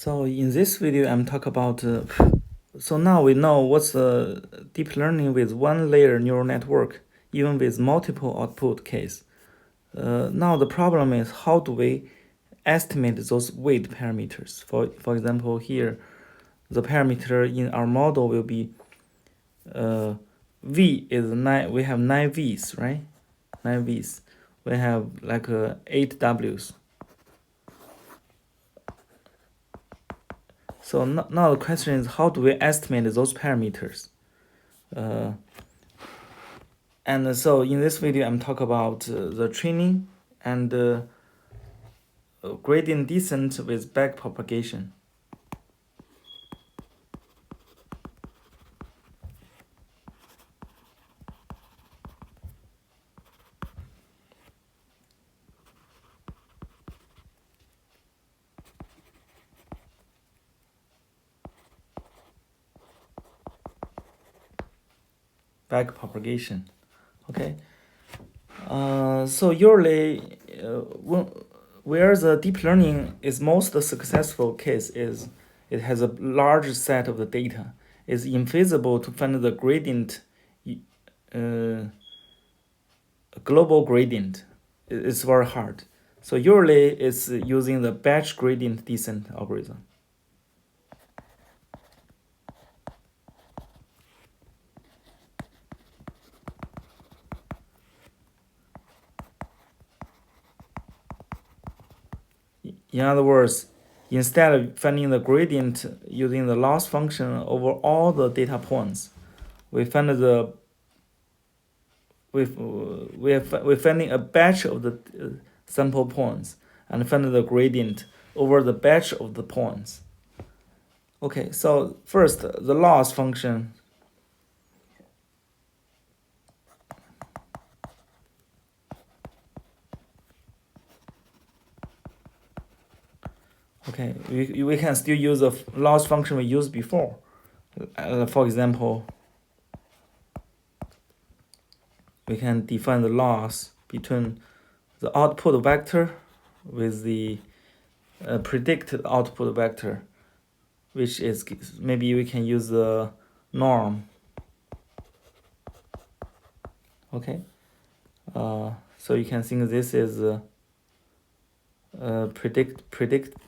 So in this video, I'm talk about. So now we know what's deep learning with one layer neural network, even with multiple output case. Now the problem is how do we estimate those weight parameters? For example, here, the parameter in our model will be V is 9. We have 9 V's, right? 9 V's. We have like 8 W's. So now the question is how do we estimate those parameters? And so in this video, I'm talk about the training and gradient descent with backpropagation. Backpropagation, okay. So usually, where the deep learning is most successful case is it has a large set of the data. It's infeasible to find the gradient, global gradient. It's very hard. So usually it's using the batch gradient descent algorithm. In other words, instead of finding the gradient using the loss function over all the data points, we find the we're finding a batch of the sample points and find the gradient over the batch of the points. Okay, so first the loss function. Okay, we can still use the loss function we used before. For example, we can define the loss between the output vector with the predicted output vector, which is maybe we can use the norm. Okay, so you can think this is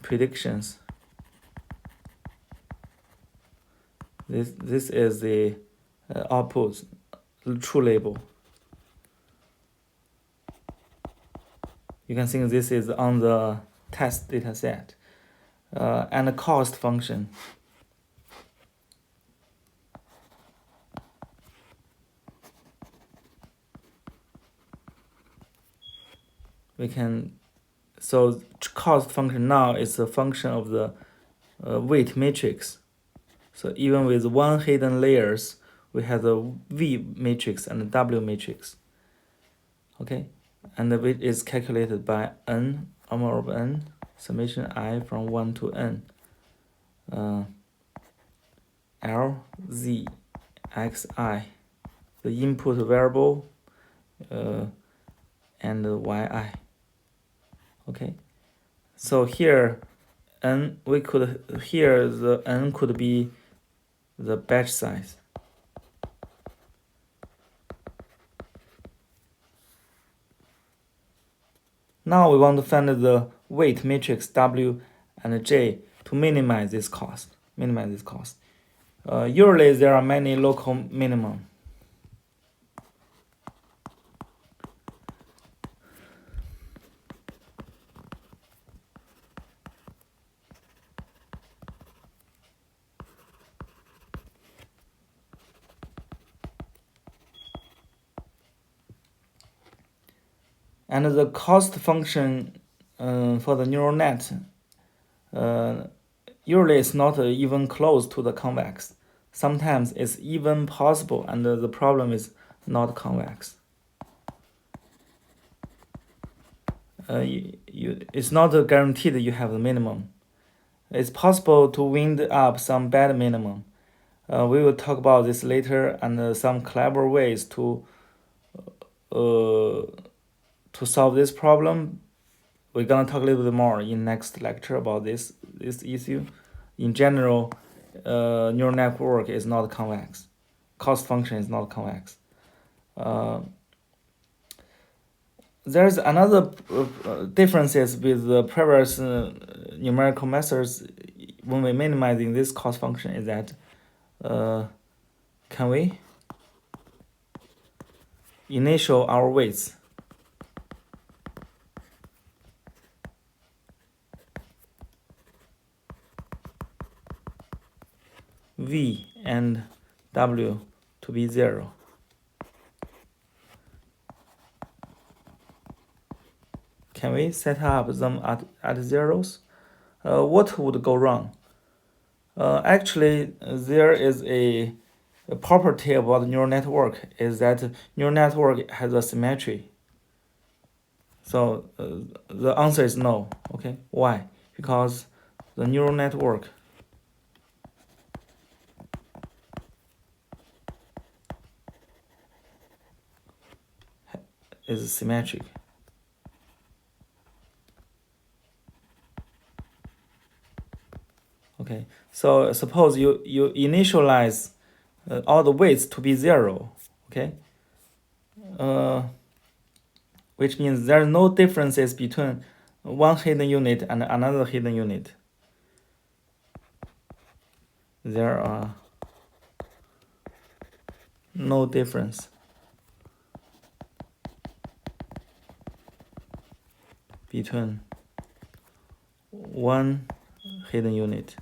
predictions. This is the output, true label. You can think this is on the test data set. And the cost function. We can, so cost function now is a function of the weight matrix. So even with one hidden layers, we have the V matrix and the W matrix. Okay, and the weight is calculated by n, omega of n, summation I from 1 to n. L, Z, X, I, the input variable, and yi. Okay, so here n, we could, here the n could be the batch size. Now we want to find the weight matrix W and J to minimize this cost. Usually there are many local minimum. And the cost function for the neural net usually it's not even close to the convex. Sometimes it's even possible, and the problem is not convex. It's not guaranteed you have the minimum. It's possible to wind up some bad minimum. We will talk about this later, and some clever ways to solve this problem. We're gonna talk a little bit more in next lecture about this issue. in general, neural network is not convex. Cost function is not convex. There's another differences with the previous numerical methods when we're minimizing this cost function is that can we initial our weights v and w to be 0. Can we set up them at zeros? What would go wrong? Actually, there is a property about the neural network is that neural network has a symmetry. So the answer is no. Okay, why? Because the neural network is symmetric. Okay, so suppose you initialize all the weights to be 0, okay? Which means there are no differences between one hidden unit and another hidden unit. There are no difference between one hidden unit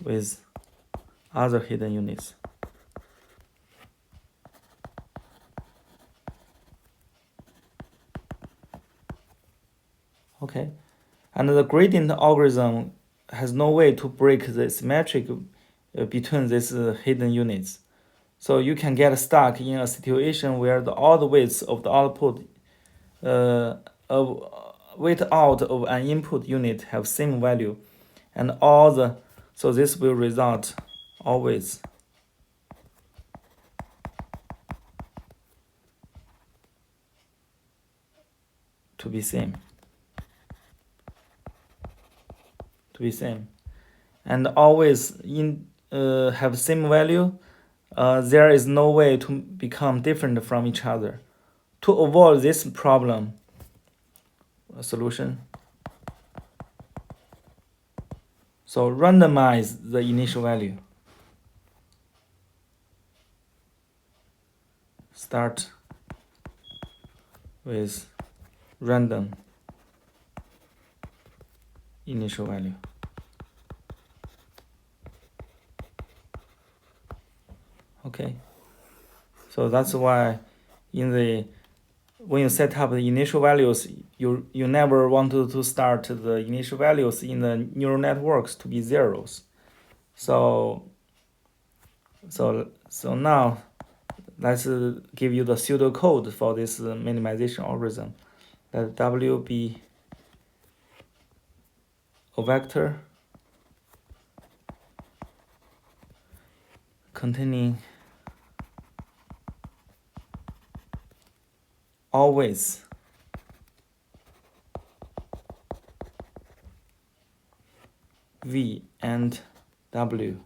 with other hidden units. Okay, and the gradient algorithm has no way to break the symmetric between these hidden units. So you can get stuck in a situation where all the weights of the output weight out of an input unit have same value, and so this will result always to be same. And always have same value. There is no way to become different from each other. To avoid this problem, a solution. So randomize the initial value. Start with random initial value. Okay, so that's why when you set up the initial values, you never want to start the initial values in the neural networks to be zeros. So now let's give you the pseudocode for this minimization algorithm. Let W be a vector containing always V and W,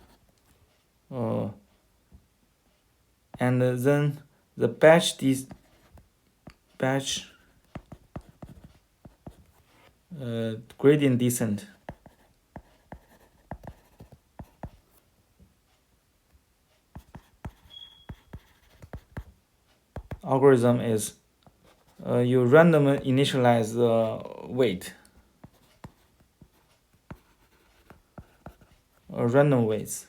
and then the batch gradient descent algorithm is you randomly initialize the weight, random weights.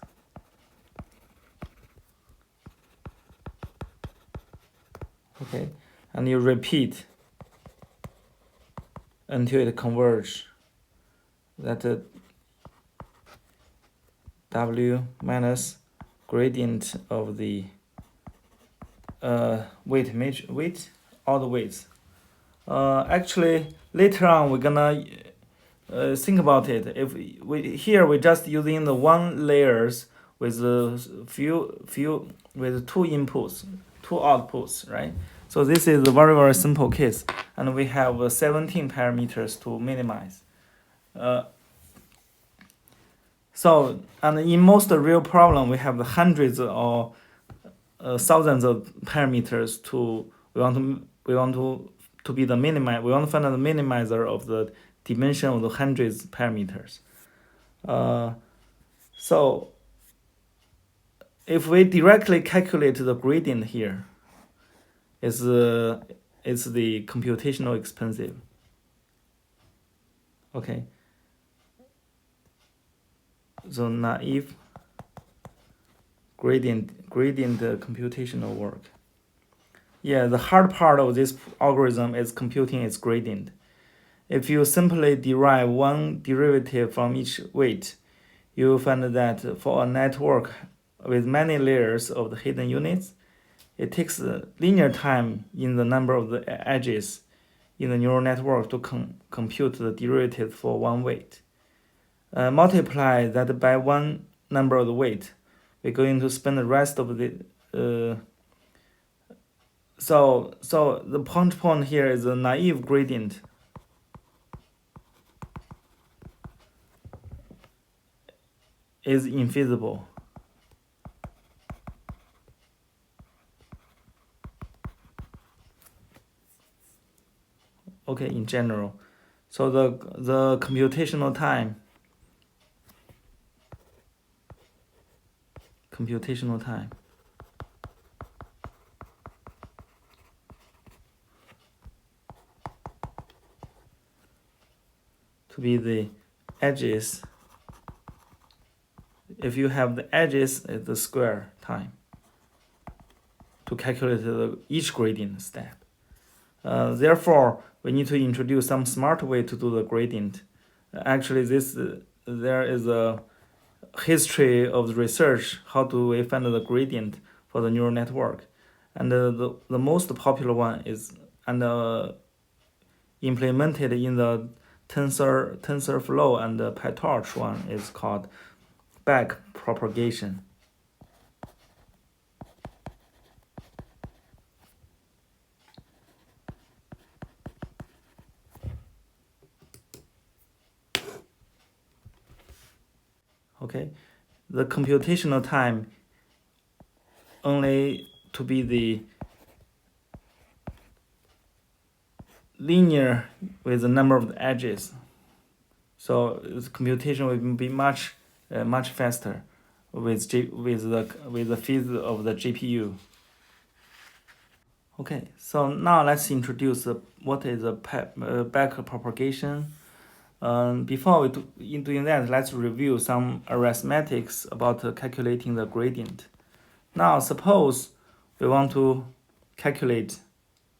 Okay, and you repeat until it converges that W minus gradient of the weight, all the weights. Actually, later on we're gonna think about it. If we just using the one layers with a few with two inputs, two outputs, right? So this is a very simple case, and we have 17 parameters to minimize, So, and in most real problem, we have hundreds or thousands of parameters to be the we want to find the minimizer of the dimension of the hundreds parameters. So if we directly calculate the gradient here, it's the computational expensive. Okay. So naive gradient computational work. Yeah, the hard part of this algorithm is computing its gradient. If you simply derive one derivative from each weight, you will find that for a network with many layers of the hidden units, it takes linear time in the number of the edges in the neural network to compute the derivative for one weight. Multiply that by one number of the weight. We're going to spend the rest of the so the point here is a naive gradient is infeasible. Okay, in general. So the computational time to be the edges. If you have the edges, it's the square time to calculate each gradient step. Therefore, we need to introduce some smart way to do the gradient. Actually, there is a history of the research. How do we find the gradient for the neural network? And the most popular one is implemented in the TensorFlow and the PyTorch one is called backpropagation. Okay, the computational time only to be the linear with the number of the edges. So the computation will be much faster with the feed of the GPU. Okay, so now let's introduce what is a backpropagation. Before doing that, let's review some arithmetics about calculating the gradient. Now, suppose we want to calculate.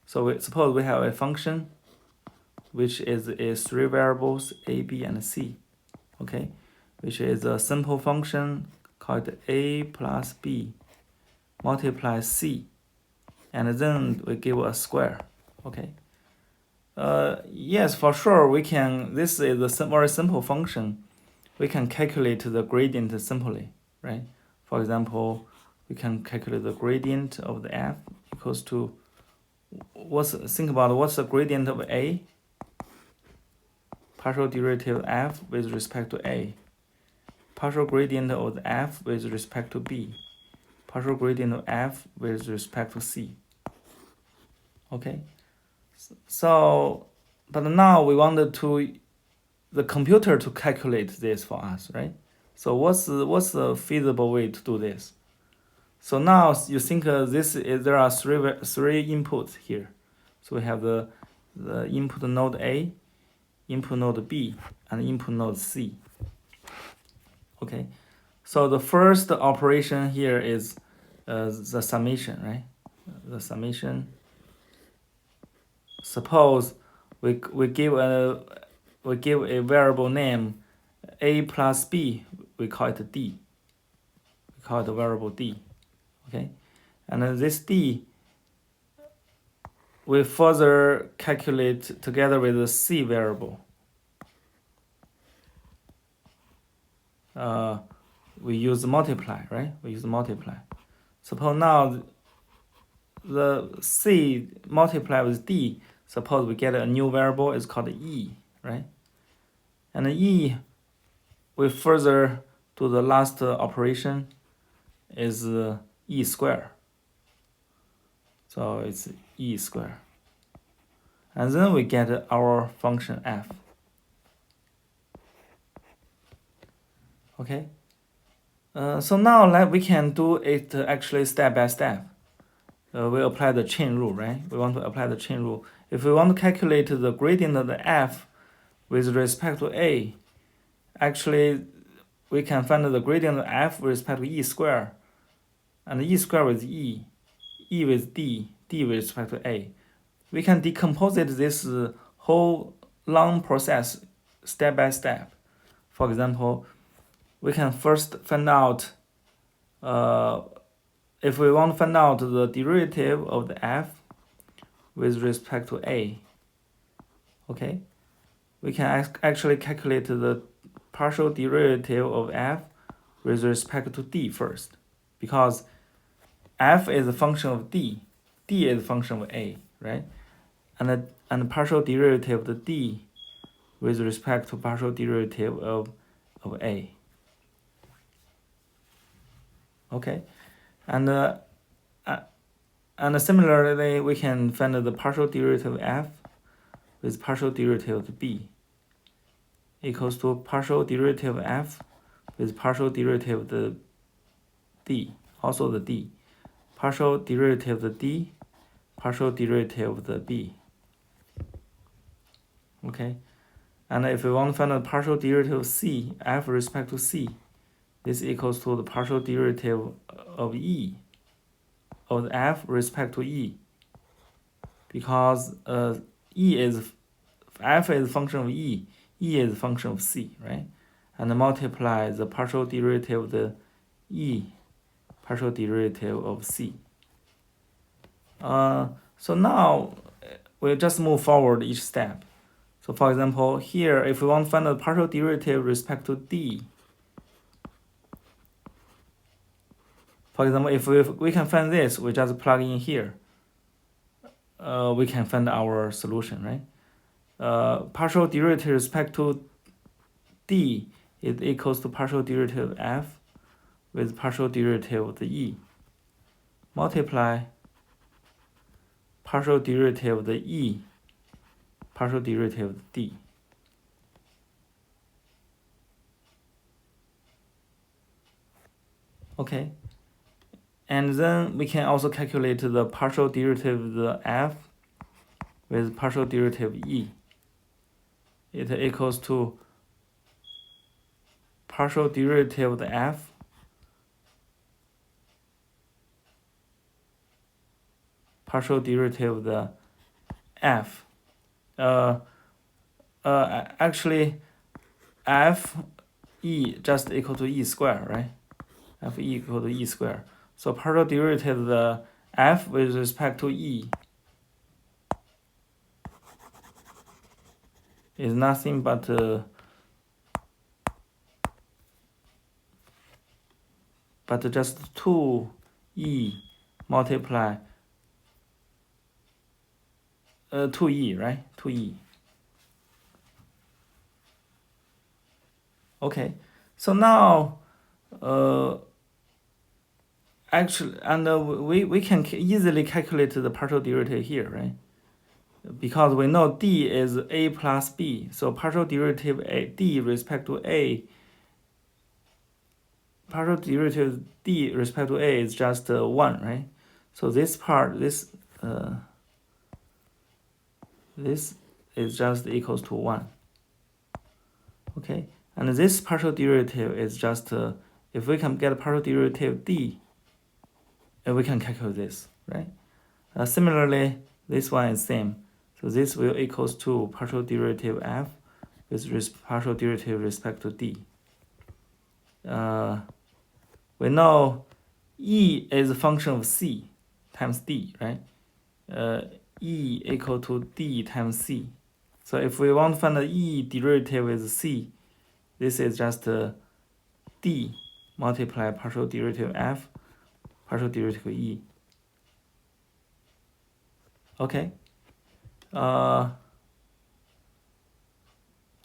So suppose we have a function which is three variables a, b, and c. Okay, which is a simple function called a plus b multiply c, and then we give a square. Okay. Yes, for sure we can. This is a very simple function. We can calculate the gradient simply, right? For example, we can calculate the gradient of the f equals to what's the gradient of a? Partial derivative f with respect to a. Partial gradient of the f with respect to b. Partial gradient of f with respect to c. Okay. So, but now we wanted the computer to calculate this for us, right? So what's the feasible way to do this? So now you think there are three inputs here. So we have the input node A, input node B, and input node C. Okay, so the first operation here is the summation, right? The summation. Suppose we give a variable name a plus b. We call it d. We call it the variable d. Okay, and then this d we further calculate together with the c variable. We use multiply, right? We use multiply. Suppose now the c multiply with d. Suppose we get a new variable, it's called e, right? And e, we further do the last operation is e square. So it's e square. And then we get our function f. Okay. So now we can do it actually step by step. We apply the chain rule, right? We want to apply the chain rule. If we want to calculate the gradient of the f with respect to a, actually we can find the gradient of f with respect to e square, and e square with e, e with d, d with respect to a. We can decompose this whole long process step by step. For example, we can first find out if we want to find out the derivative of the f with respect to a, okay, we can actually calculate the partial derivative of f with respect to d first, because f is a function of d, d is a function of a, right? And the partial derivative of the d with respect to partial derivative of a. Okay, and similarly, we can find the partial derivative of f with partial derivative of b equals to partial derivative of f with partial derivative of the d, also the d, partial derivative of the d, partial derivative of the b. Okay, and if we want to find the partial derivative of c, f with respect to c, this equals to the partial derivative of e, of f with respect to e, because e is, f is a function of e, e is a function of c, right? And multiply the partial derivative of the e, partial derivative of c. So now we'll just move forward each step. So for example, here, if we want to find the partial derivative with respect to d, for example, if we can find this, we just plug in here. We can find our solution, right? Partial derivative with respect to d is equals to partial derivative of f with partial derivative of the e. Multiply partial derivative of the e, partial derivative of the d. Okay. And then we can also calculate the partial derivative of the f with partial derivative of e. It equals to partial derivative of the f partial derivative of the f. Actually, f e just equal to e square, right? F e equal to e square. So partial derivative of the f with respect to e is nothing but just 2e multiply 2e, right? 2e. Okay, so now actually, and we can easily calculate the partial derivative here, right? Because we know d is a plus b, so partial derivative a d respect to a, partial derivative d respect to a is just 1, right? So this part, this is just equals to 1. Okay, and this partial derivative is just if we can get a partial derivative d, we can calculate this, right? Similarly, this one is same. So this will equals to partial derivative f with partial derivative respect to d. We know e is a function of c times d, right? E equal to d times c. So if we want to find the e derivative with c, this is just d multiply partial derivative f, partial derivative e. Okay.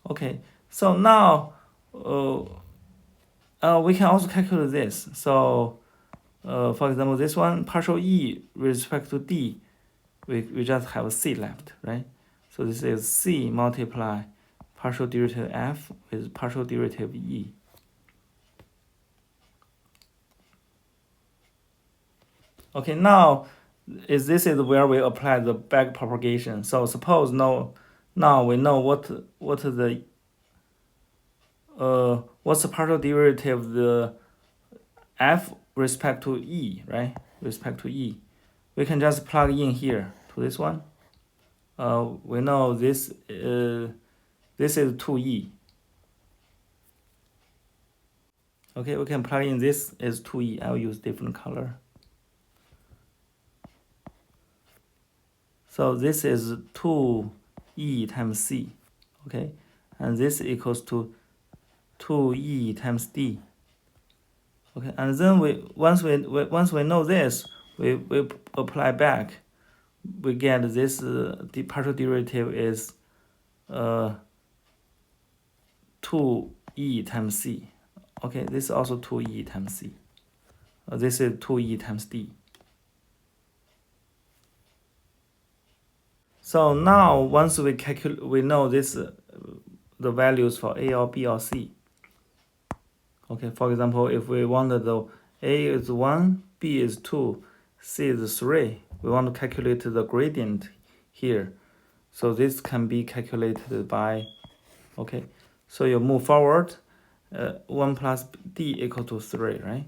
Okay. So now we can also calculate this. So for example, this one, partial E with respect to D, we just have a C left, right? So this is C multiply partial derivative F with partial derivative E. Okay, now this is where we apply the back propagation. So suppose now we know what's the partial derivative of the F respect to E, right? Respect to E. We can just plug in here to this one. We know this is 2E. Okay, we can plug in this is 2E. I'll use different color. So this is 2E times C. Okay, and this equals to 2E times D. Okay, and then once we know this, we apply back. We get this the partial derivative is 2E times C. Okay, this is also 2E times C. This is 2E times D. So now once we calculate, we know this the values for A or B or C. Okay, for example, if we wanted the A is 1, B is 2, C is 3, we want to calculate the gradient here. So this can be calculated by, okay, so you move forward, 1 plus D equal to 3, right?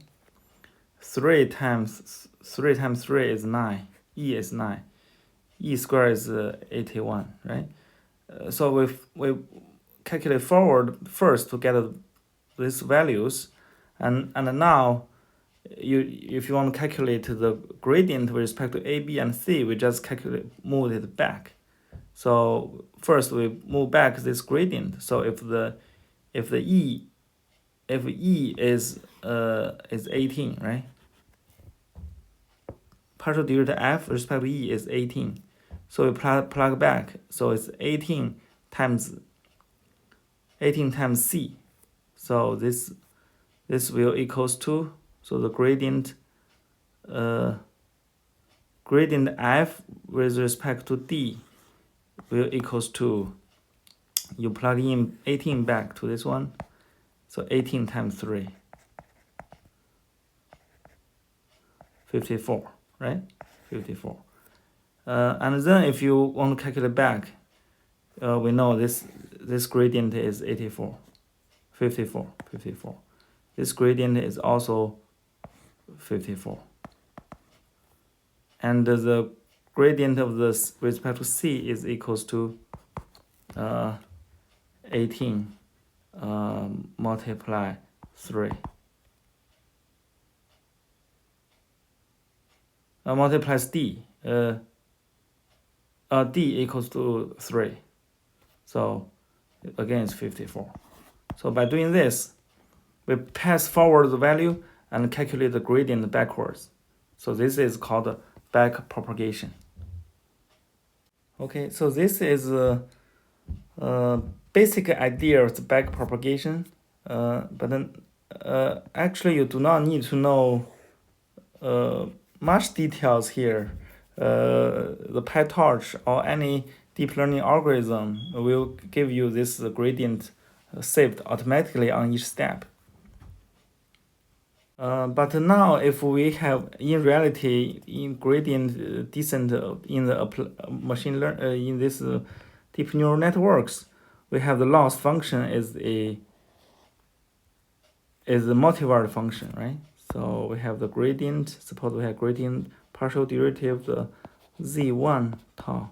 3 times 3 is 9, E is 9, E squared is 81, right? So we calculate forward first to get these values, and now if you want to calculate the gradient with respect to A, B, and C, we just move it back. So first we move back this gradient. So if E is 18, right? Partial derivative F with respect to E is 18. So we plug back. So it's 18 times C. So this will equals to, so the gradient F with respect to D will equals to, you plug in 18 back to this one, so 18 times 3, 54, right? 54. And then if you want to calculate back, we know this gradient is 54. This gradient is also 54. And the gradient of this with respect to C is equals to 18 multiply 3. Multiplies D. D equals to 3. So again, it's 54. So by doing this, we pass forward the value and calculate the gradient backwards. So this is called back propagation. Okay, so this is a basic idea of the back propagation. But then actually you do not need to know much details here. The PyTorch or any deep learning algorithm will give you this gradient saved automatically on each step. But now if we have in reality in gradient descent in the machine learn in this deep neural networks, we have the loss function is a multivariate function, right? So we have the gradient. Suppose we have gradient partial derivative the z1 tau,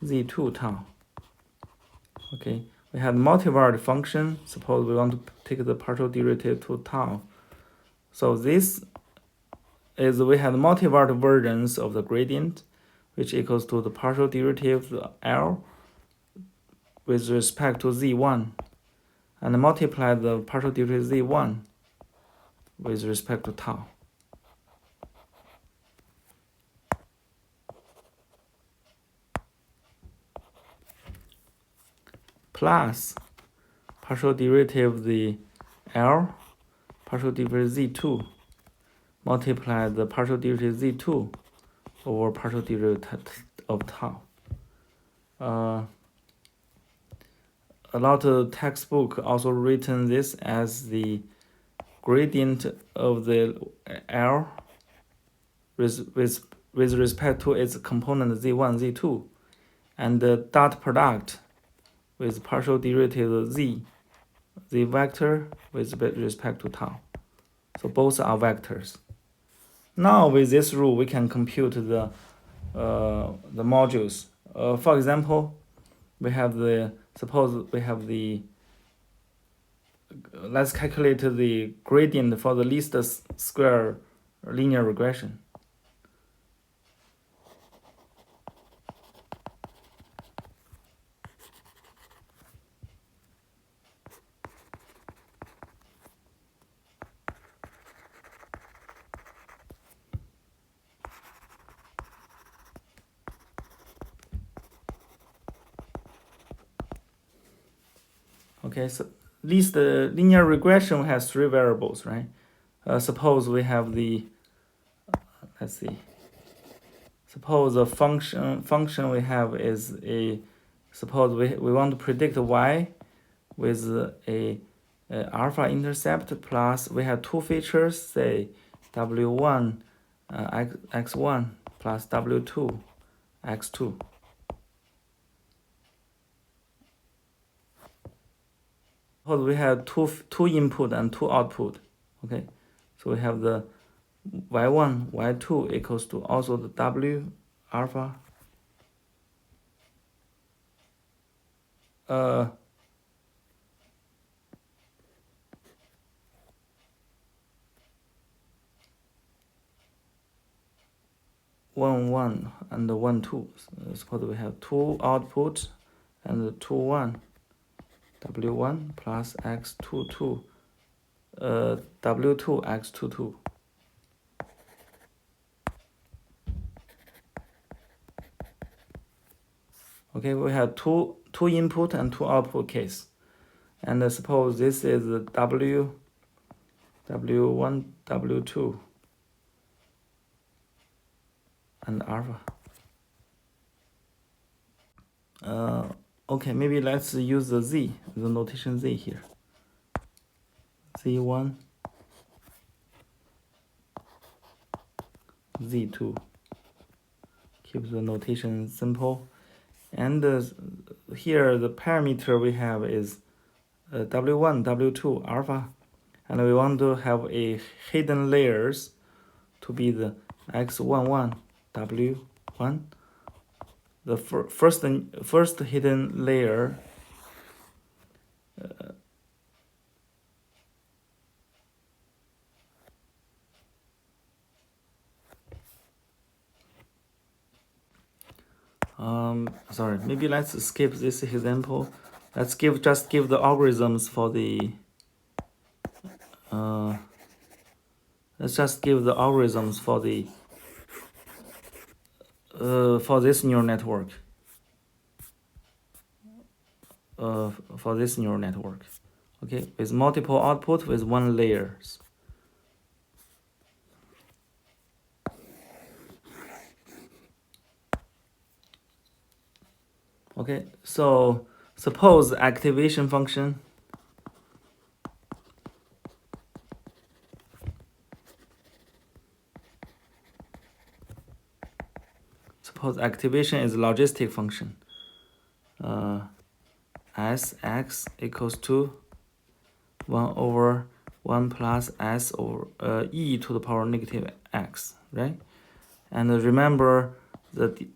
z2 tau. Okay, we have multivariate function. Suppose we want to take the partial derivative to tau. So this is, we have multivariate versions of the gradient, which equals to the partial derivative L with respect to z1, and multiply the partial derivative z1 with respect to tau. Plus partial derivative the L, partial derivative Z2, multiply the partial derivative Z2 over partial derivative of tau. A lot of textbook also written this as the gradient of the L with respect to its component Z1, Z2, and the dot product with partial derivative Z vector with respect to tau. So both are vectors. Now with this rule, we can compute the modules. For example, suppose we have let's calculate the gradient for the least square linear regression. Okay, so least linear regression has three variables, right? Suppose we have let's see. Suppose the function we have is suppose we want to predict y with a alpha intercept plus we have two features, say w1 x1 plus w2 x2. Suppose we have two input and two output. Okay, so we have the y1 y2 equals to also the w alpha 1 1 and 1 2. Suppose we have two output and 2 1 w1 plus x2 2 w2 x2 2. Okay, we have two input and two output case, and suppose this is w1 w2 and alpha. Okay, maybe let's use the notation z here. Z1 Z2. Keep the notation simple. And here the parameter we have is w1, w2, alpha, and we want to have a hidden layers to be the x11, w1. The first hidden layer sorry, maybe let's skip this example. Let's just give the algorithms for the let's just give the algorithms for the for this neural network. For this neural network, okay, with multiple output with one layers. Okay, so suppose activation function is logistic function. Sx equals to 1 over 1 plus s over e to the power negative x, right? And remember the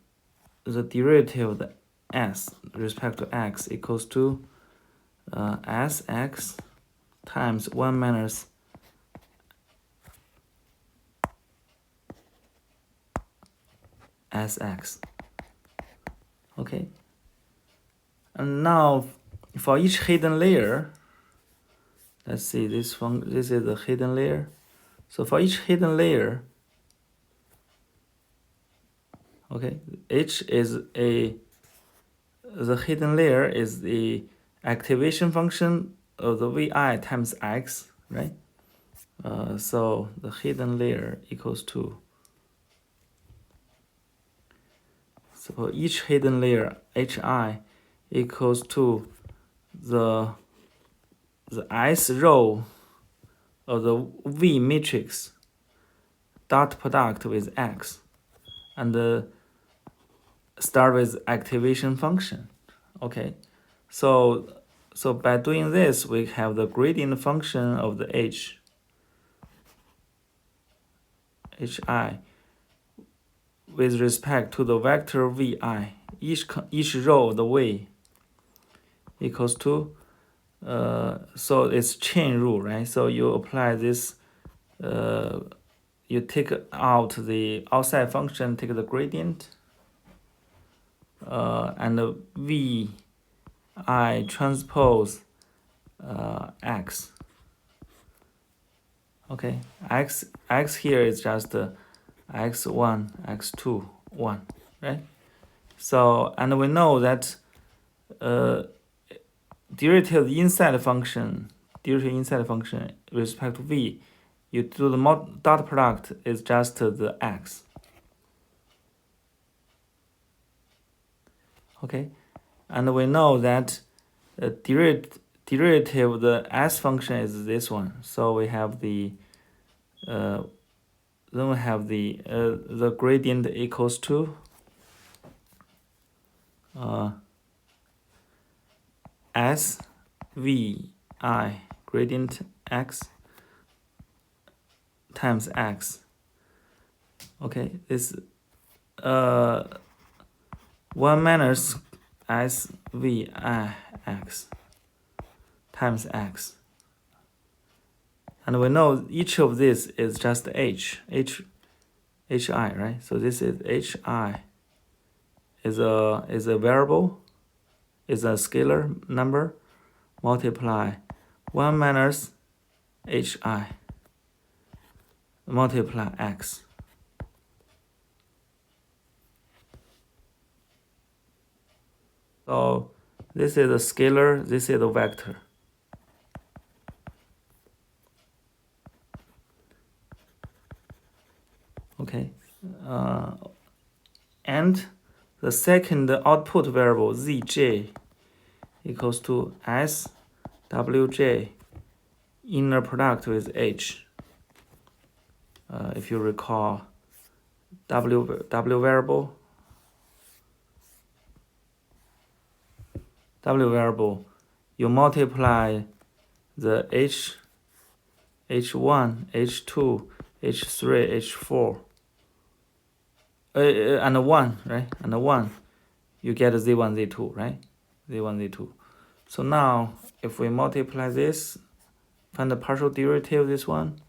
derivative of the s respect to x equals to sx times 1 minus sx. Okay, and now for each hidden layer, let's see, this is the hidden layer. So for each hidden layer, okay, h is the hidden layer is the activation function of the vi times x, right? So the hidden layer equals to, so each hidden layer hi equals to the s row of the V matrix dot product with x, and start with activation function. Okay, so by doing this, we have the gradient function of the hi with respect to the vector vi. Each row of the V equals to, so it's chain rule, right? So you apply this, you take out the outside function, take the gradient, and the vi transpose x. Okay, x here is just x1, x2, 1, right? So, and we know that derivative inside function with respect to v, you do the dot product is just the x. Okay, and we know that derivative of the s function is this one. So we have the then we have the gradient equals to s v I gradient x times x. Okay, this 1 minus s v I x times x. And we know each of this is just hi, right? So this is hi is a variable, is a scalar number, multiply 1 minus hi multiply x. So this is a scalar, this is a vector. Okay, and the second output variable zj equals to swj inner product with h. If you recall, w variable, you multiply the h1, h2, h3, h4, and 1, right? And 1, you get z1, z2, right? z1, z2. So now, if we multiply this, find the partial derivative of this one,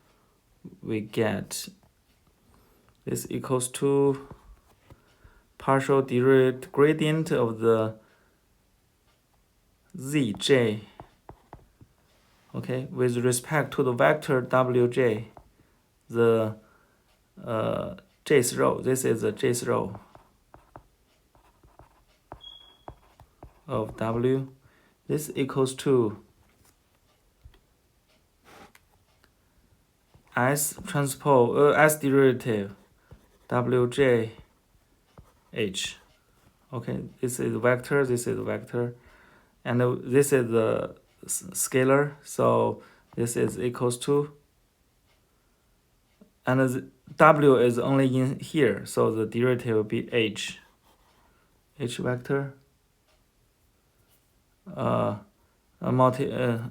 we get this equals to partial gradient of the zj, okay, with respect to the vector wj, the jth row. This is the jth row of w. This equals to s transpose s derivative wj h. Okay, this is vector, this is vector, and this is the scalar. So this is equals to, and w is only in here, so the derivative will be h vector.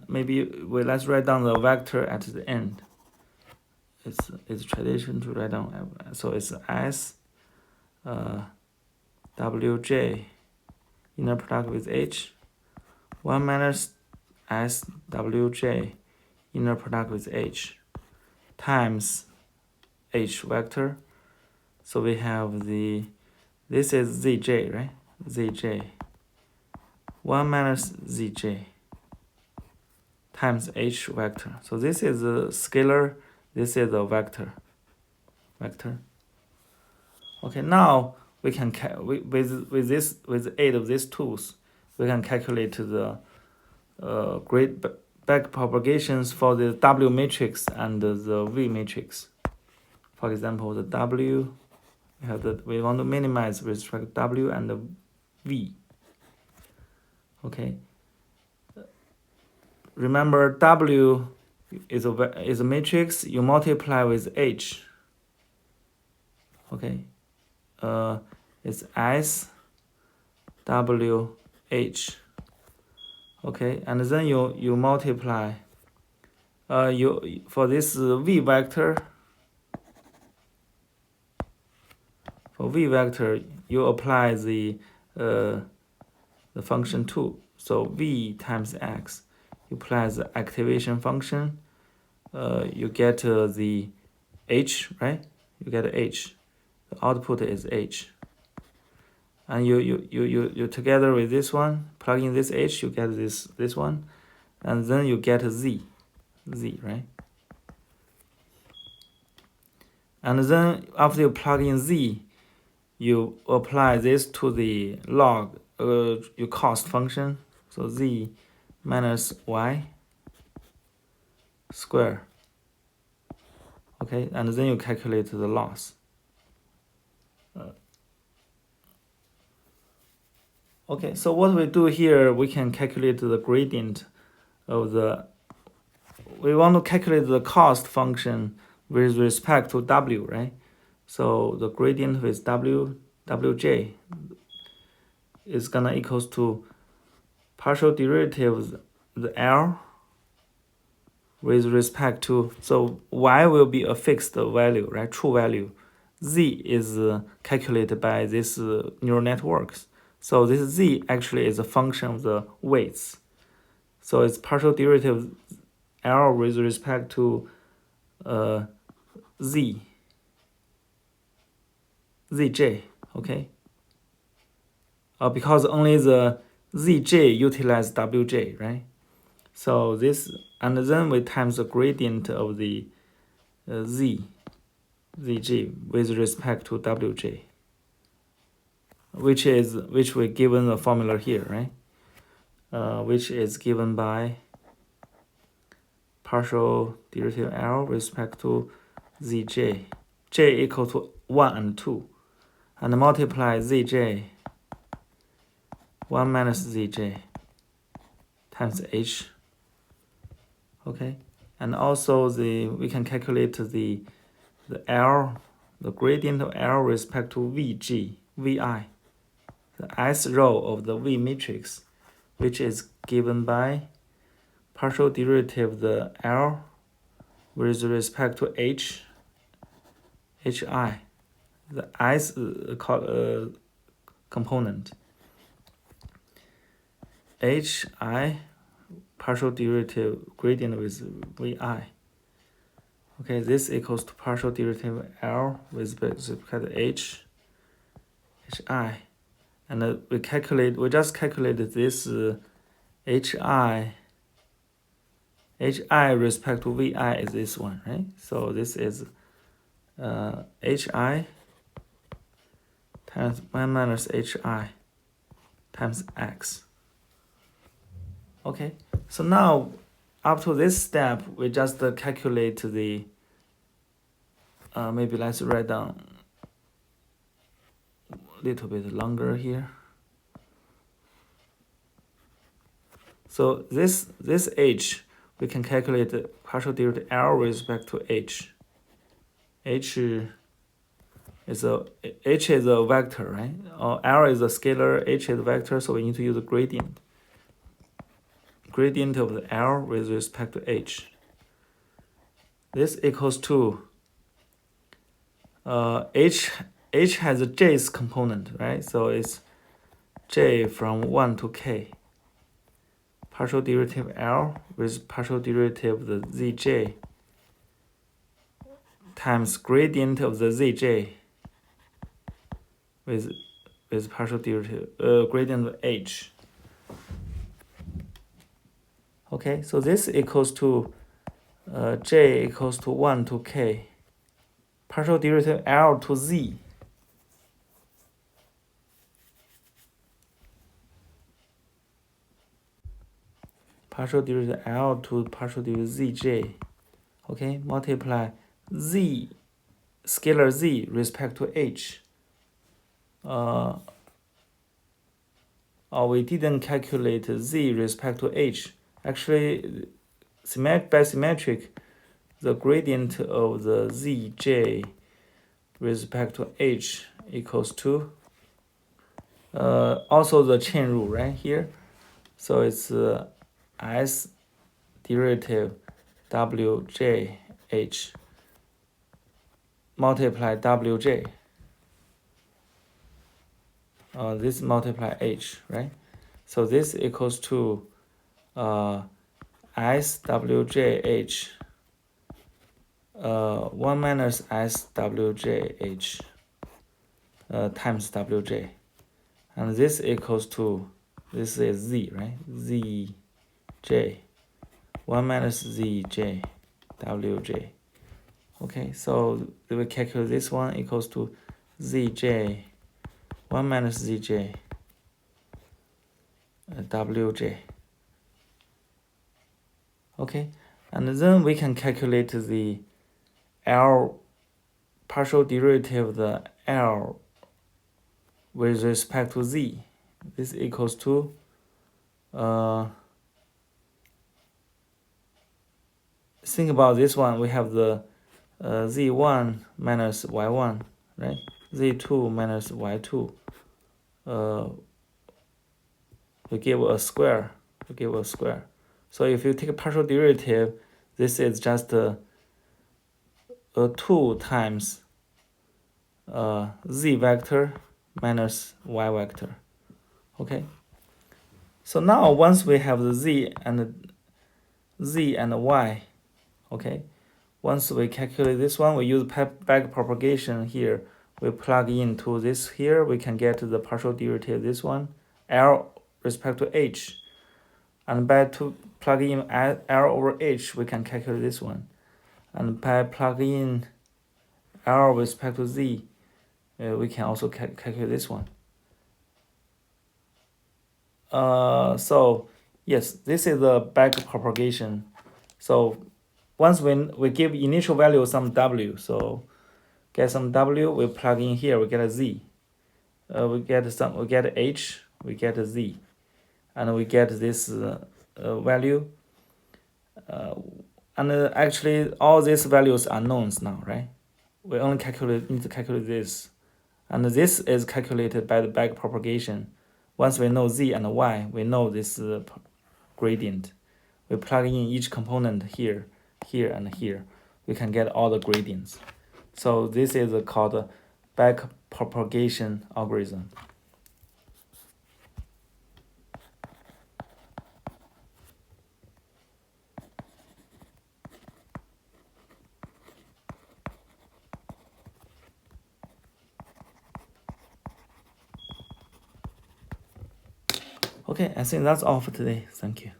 Maybe let's write down the vector at the end. It's tradition to write down. So it's s wj inner product with h, 1 minus s wj inner product with h times h vector. So we have this is zj, right? Zj 1 minus zj times h vector. So this is a scalar, this is a vector. Okay, now we can with 8 of these tools, we can calculate the back propagations for the W matrix and the V matrix. For example, the W, we want to minimize with respect to W and the V. Okay. Remember, W is a matrix. You multiply with H. Okay. It's S W H. Okay, and then you multiply. You for this V vector. For V vector, you apply the function 2. So V times X. You apply the activation function. You get the H, right? You get H. The output is H. And you together with this one, plug in this H, you get this one, and then you get Z, right? And then after you plug in Z, you apply this to the log, your cost function. So Z minus Y square. Okay, and then you calculate the loss. Okay, so what we do here, we can calculate the gradient of we want to calculate the cost function with respect to W, right? So the gradient with Wj is gonna equals to partial derivative the L with respect to, so Y will be a fixed value, right? True value. Z is calculated by this neural networks. So this Z actually is a function of the weights. So it's partial derivative L with respect to Zj, okay? Because only the Zj utilize Wj, right? So this, and then we times the gradient of the Zg with respect to Wj, which we given the formula here, right? Which is given by partial derivative L with respect to Zj, j equal to 1 and 2, and multiply Zj 1 minus Zj times H. Okay, and also we can calculate the L, the gradient of L with respect to Vi, the S row of the V matrix, which is given by partial derivative the L with respect to Hi, the S component. Hi partial derivative gradient with Vi. Okay, this equals to partial derivative L with respect to Hi, and we just calculated this Hi respect to Vi is this one, right? So this is Hi times 1 minus Hi times X. Okay, so now up to this step, we just calculate the, maybe let's write down a little bit longer here. So this H, we can calculate the partial derivative L with respect to H. H is a vector, right? L is a scalar, H is a vector, so we need to use a gradient. Gradient of the L with respect to H. This equals to H has a J's component, right? So it's J from 1 to K. Partial derivative L with partial derivative of the Zj times gradient of the Zj with partial derivative gradient of H. Okay, so this equals to J equals to 1 to K. Partial derivative L to Z. partial derivative L to partial derivative Zj. Okay, multiply Z, scalar Z respect to H. We didn't calculate Z respect to H. Actually, by symmetric, the gradient of the Zj respect to H equals to also the chain rule right here. So it's S derivative Wj multiply Wj. This multiply H, right? So this equals to SWJH 1 minus SWJH times Wj. And this equals to, this is Z, right? Zj 1 minus Zj Wj. Okay, so we calculate this one equals to Zj 1 minus Zj Wj. Okay, and then we can calculate the L partial derivative of the L with respect to Z. This equals to think about this one. We have the Z1 minus Y1, right? Z2 minus Y2. We give a square. So if you take a partial derivative, this is just 2 times Z vector minus Y vector. Okay. So now once we have the Z and Y, okay, once we calculate this one, we use back propagation here. We plug into this here, we can get the partial derivative, this one, L respect to H. And by plugging in L over H, we can calculate this one. And by plugging in L with respect to Z, we can also calculate this one. So yes, this is the back propagation. So once when we give initial value some W, so get some W, we plug in here, we get a Z. We get H, we get a Z, and we get this value. And actually, all these values are knowns now, right? We only need to calculate this, and this is calculated by the back propagation. Once we know Z and Y, we know this gradient. We plug in each component here, here, and here. We can get all the gradients. So this is called back propagation algorithm. Okay, I think that's all for today. Thank you.